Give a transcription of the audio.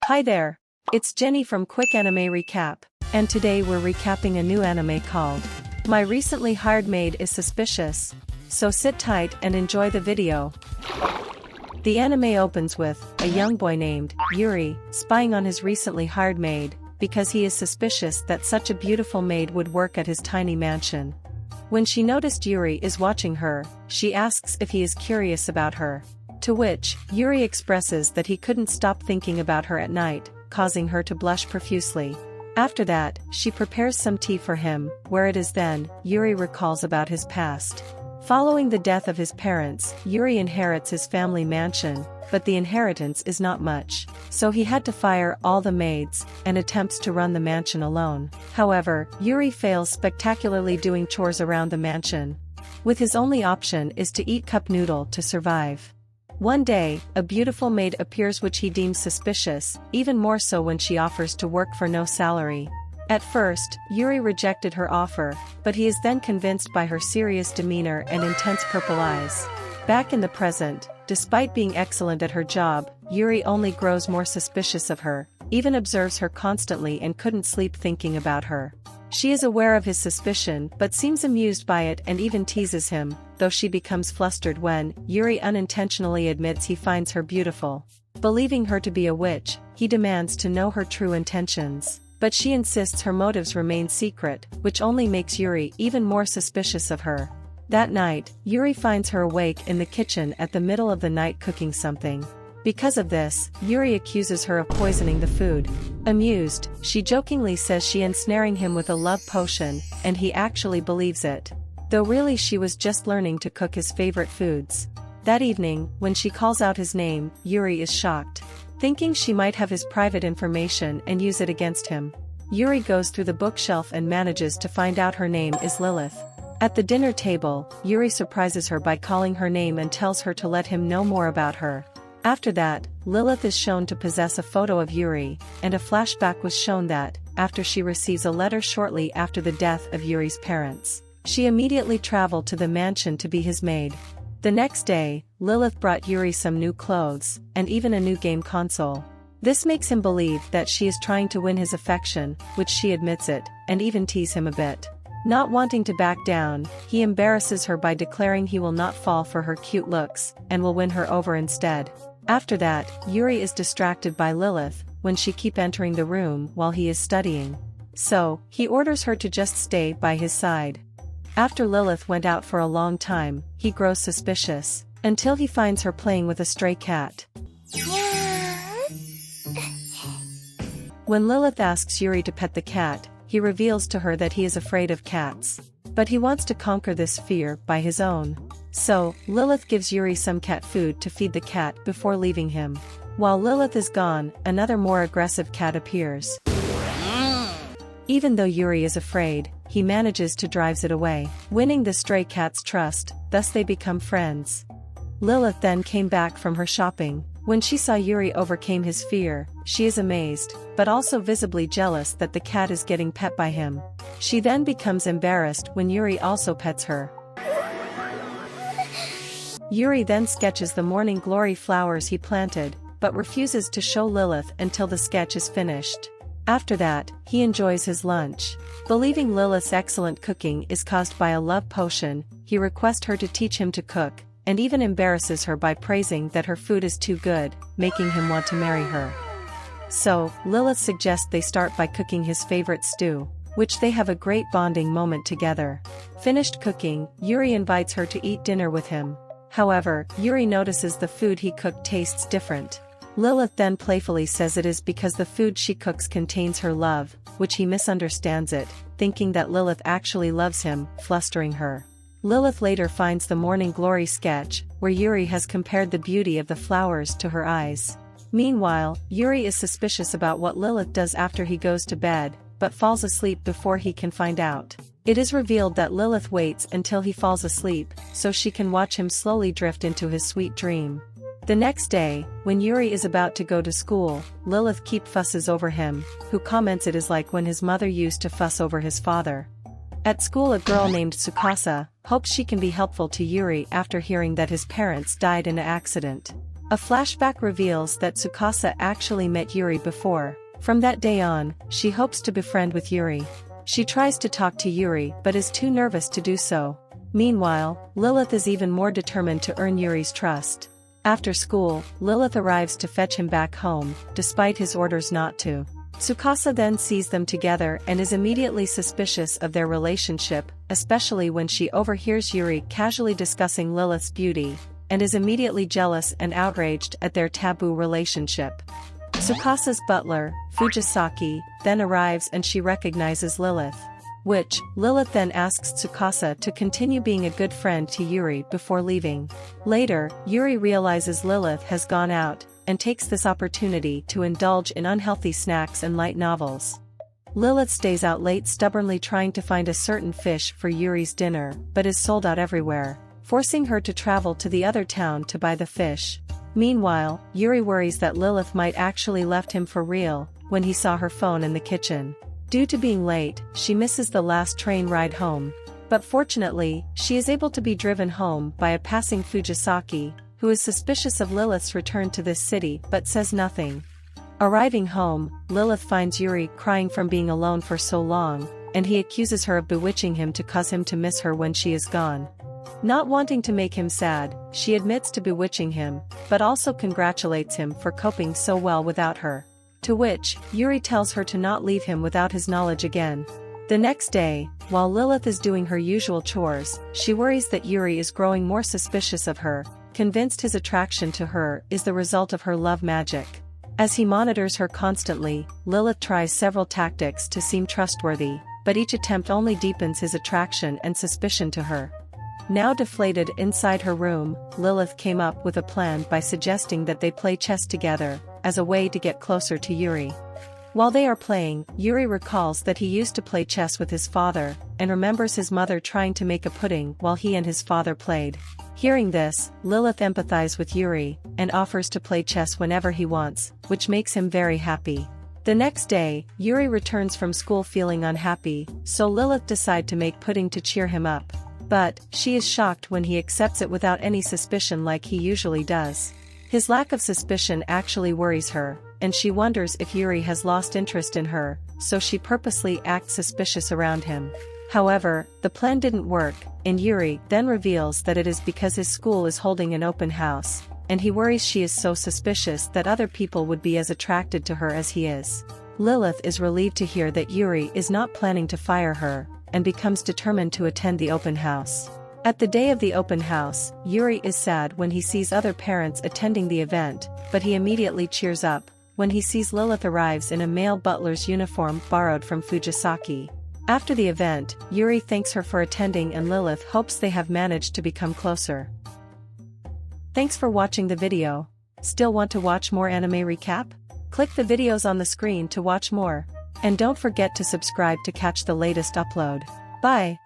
Hi there! It's Jenny from Quick Anime Recap, and today we're recapping a new anime called My Recently Hired Maid is Suspicious. So sit tight and enjoy the video. The anime opens with a young boy named Yuri spying on his recently hired maid because he is suspicious that such a beautiful maid would work at his tiny mansion. When she noticed Yuri is watching her, she asks if he is curious about her. To which, Yuri expresses that he couldn't stop thinking about her at night, causing her to blush profusely. After that, she prepares some tea for him, where it is then, Yuri recalls about his past. Following the death of his parents, Yuri inherits his family mansion, but the inheritance is not much, so he had to fire all the maids, and attempts to run the mansion alone. However, Yuri fails spectacularly doing chores around the mansion. With his only option is to eat cup noodle to survive. One day, a beautiful maid appears which he deems suspicious, even more so when she offers to work for no salary. At first, Yuri rejected her offer, but he is then convinced by her serious demeanor and intense purple eyes. Back in the present, despite being excellent at her job, Yuri only grows more suspicious of her, even observes her constantly and couldn't sleep thinking about her. She is aware of his suspicion but seems amused by it and even teases him, though she becomes flustered when Yuri unintentionally admits he finds her beautiful. Believing her to be a witch, he demands to know her true intentions, but she insists her motives remain secret, which only makes Yuri even more suspicious of her. That night, Yuri finds her awake in the kitchen at the middle of the night cooking something. Because of this, Yuri accuses her of poisoning the food. Amused, she jokingly says she ensnaring him with a love potion, and he actually believes it. Though really she was just learning to cook his favorite foods. That evening, when she calls out his name, Yuri is shocked, thinking she might have his private information and use it against him. Yuri goes through the bookshelf and manages to find out her name is Lilith. At the dinner table, Yuri surprises her by calling her name and tells her to let him know more about her. After that, Lilith is shown to possess a photo of Yuri, and a flashback was shown that, after she receives a letter shortly after the death of Yuri's parents, she immediately traveled to the mansion to be his maid. The next day, Lilith brought Yuri some new clothes, and even a new game console. This makes him believe that she is trying to win his affection, which she admits it, and even tease him a bit. Not wanting to back down, he embarrasses her by declaring he will not fall for her cute looks, and will win her over instead. After that, Yuri is distracted by Lilith, when she keeps entering the room while he is studying. So, he orders her to just stay by his side. After Lilith went out for a long time, he grows suspicious, until he finds her playing with a stray cat. When Lilith asks Yuri to pet the cat, he reveals to her that he is afraid of cats. But he wants to conquer this fear by his own. So, Lilith gives Yuri some cat food to feed the cat before leaving him. While Lilith is gone, another more aggressive cat appears. Even though Yuri is afraid, he manages to drive it away, winning the stray cat's trust, thus they become friends. Lilith then came back from her shopping. When she saw Yuri overcame his fear, she is amazed, but also visibly jealous that the cat is getting pet by him. She then becomes embarrassed when Yuri also pets her. Yuri then sketches the morning glory flowers he planted, but refuses to show Lilith until the sketch is finished. After that, he enjoys his lunch. Believing Lilith's excellent cooking is caused by a love potion, he requests her to teach him to cook, and even embarrasses her by praising that her food is too good, making him want to marry her. So, Lilith suggests they start by cooking his favorite stew, which they have a great bonding moment together. Finished cooking, Yuri invites her to eat dinner with him. However, Yuri notices the food he cooked tastes different. Lilith then playfully says it is because the food she cooks contains her love, which he misunderstands it, thinking that Lilith actually loves him, flustering her. Lilith later finds the morning glory sketch, where Yuri has compared the beauty of the flowers to her eyes. Meanwhile, Yuri is suspicious about what Lilith does after he goes to bed, but falls asleep before he can find out. It is revealed that Lilith waits until he falls asleep, so she can watch him slowly drift into his sweet dream. The next day, when Yuri is about to go to school, Lilith fusses over him, who comments it is like when his mother used to fuss over his father. At school, a girl named Tsukasa hopes she can be helpful to Yuri after hearing that his parents died in an accident. A flashback reveals that Tsukasa actually met Yuri before. From that day on, she hopes to befriend with Yuri. She tries to talk to Yuri but is too nervous to do so. Meanwhile, Lilith is even more determined to earn Yuri's trust. After school, Lilith arrives to fetch him back home, despite his orders not to. Tsukasa then sees them together and is immediately suspicious of their relationship, especially when she overhears Yuri casually discussing Lilith's beauty, and is immediately jealous and outraged at their taboo relationship. Tsukasa's butler, Fujisaki, then arrives and she recognizes Lilith. Lilith then asks Tsukasa to continue being a good friend to Yuri before leaving. Later, Yuri realizes Lilith has gone out, and takes this opportunity to indulge in unhealthy snacks and light novels. Lilith stays out late stubbornly trying to find a certain fish for Yuri's dinner, but is sold out everywhere, forcing her to travel to the other town to buy the fish. Meanwhile, Yuri worries that Lilith might actually left him for real, when he saw her phone in the kitchen. Due to being late, she misses the last train ride home. But fortunately, she is able to be driven home by a passing Fujisaki, who is suspicious of Lilith's return to this city but says nothing. Arriving home, Lilith finds Yuri crying from being alone for so long, and he accuses her of bewitching him to cause him to miss her when she is gone. Not wanting to make him sad, she admits to bewitching him, but also congratulates him for coping so well without her. To which, Yuri tells her to not leave him without his knowledge again. The next day, while Lilith is doing her usual chores, she worries that Yuri is growing more suspicious of her, convinced his attraction to her is the result of her love magic. As he monitors her constantly, Lilith tries several tactics to seem trustworthy, but each attempt only deepens his attraction and suspicion to her. Now deflated inside her room, Lilith came up with a plan by suggesting that they play chess together, as a way to get closer to Yuri. While they are playing, Yuri recalls that he used to play chess with his father, and remembers his mother trying to make a pudding while he and his father played. Hearing this, Lilith empathizes with Yuri, and offers to play chess whenever he wants, which makes him very happy. The next day, Yuri returns from school feeling unhappy, so Lilith decides to make pudding to cheer him up. But, she is shocked when he accepts it without any suspicion like he usually does. His lack of suspicion actually worries her, and she wonders if Yuri has lost interest in her, so she purposely acts suspicious around him. However, the plan didn't work, and Yuri then reveals that it is because his school is holding an open house, and he worries she is so suspicious that other people would be as attracted to her as he is. Lilith is relieved to hear that Yuri is not planning to fire her, and becomes determined to attend the open house. At the day of the open house, Yuri is sad when he sees other parents attending the event, but he immediately cheers up when he sees Lilith arrives in a male butler's uniform borrowed from Fujisaki. After the event, Yuri thanks her for attending and Lilith hopes they have managed to become closer. Thanks for watching the video. Still want to watch more anime recap? Click the videos on the screen to watch more. And don't forget to subscribe to catch the latest upload. Bye!